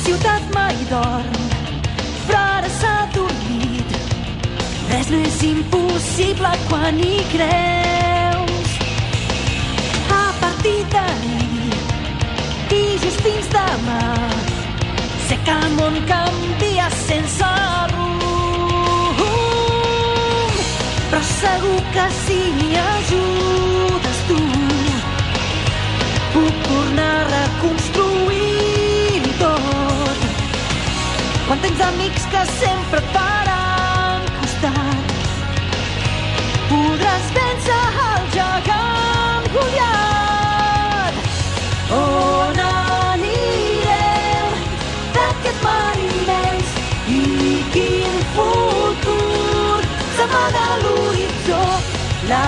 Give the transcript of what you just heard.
ciutat mai dorm, però ara s'ha dormit. Res no és impossible quan hi creus. A partir d'ahir i just fins demà, sé que el món canvia sense rumb, però segur que si m'hi ajudes tu puc tornar a reconstruir tot. Quan tens amics que sempre et faran costat, podràs vèncer el gegant Goliat. On anirem d'aquest mar immens i quin futur s'amaga a l'horitzó? La